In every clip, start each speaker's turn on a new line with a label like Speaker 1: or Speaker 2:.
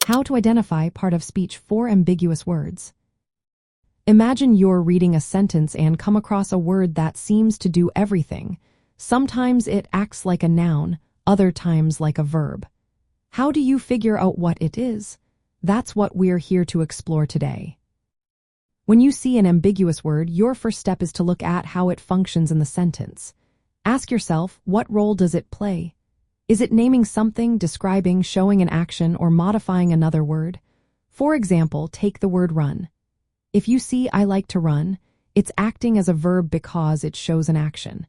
Speaker 1: How to identify part of speech for ambiguous words. Imagine you're reading a sentence and come across a word that seems to do everything. Sometimes it acts like a noun, other times like a verb. How do you figure out what it is? That's what we're here to explore today. When you see an ambiguous word, your first step is to look at how it functions in the sentence. Ask yourself, what role does it play? Is it naming something, describing, showing an action, or modifying another word? For example, take the word run. If you see I like to run, it's acting as a verb because it shows an action.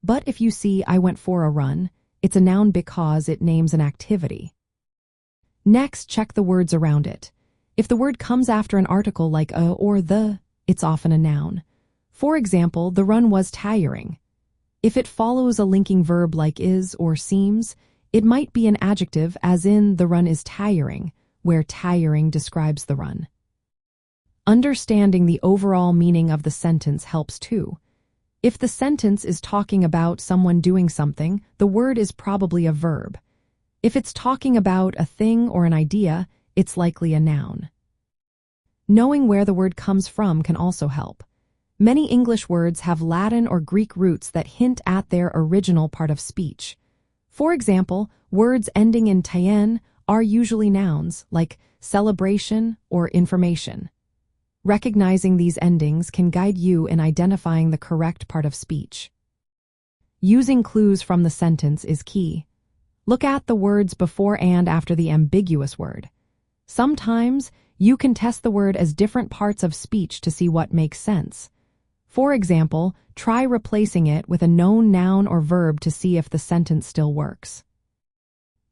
Speaker 1: But if you see I went for a run, it's a noun because it names an activity. Next, check the words around it. If the word comes after an article like a or the, it's often a noun. For example, the run was tiring. If it follows a linking verb like is or seems, it might be an adjective, as in the run is tiring, where tiring describes the run. Understanding the overall meaning of the sentence helps too. If the sentence is talking about someone doing something, the word is probably a verb. If it's talking about a thing or an idea, it's likely a noun. Knowing where the word comes from can also help. Many English words have Latin or Greek roots that hint at their original part of speech. For example, words ending in -tien are usually nouns, like celebration or information. Recognizing these endings can guide you in identifying the correct part of speech. Using clues from the sentence is key. Look at the words before and after the ambiguous word. Sometimes you can test the word as different parts of speech to see what makes sense. For example, try replacing it with a known noun or verb to see if the sentence still works.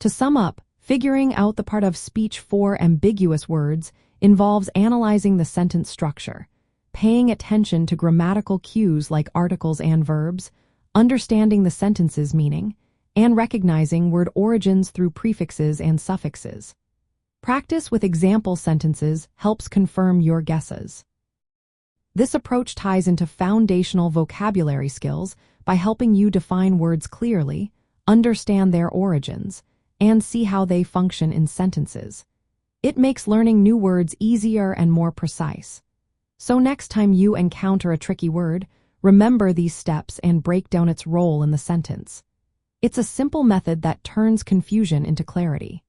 Speaker 1: To sum up, figuring out the part of speech for ambiguous words involves analyzing the sentence structure, paying attention to grammatical cues like articles and verbs, understanding the sentence's meaning, and recognizing word origins through prefixes and suffixes. Practice with example sentences helps confirm your guesses. This approach ties into foundational vocabulary skills by helping you define words clearly, understand their origins, and see how they function in sentences. It makes learning new words easier and more precise. So next time you encounter a tricky word, remember these steps and break down its role in the sentence. It's a simple method that turns confusion into clarity.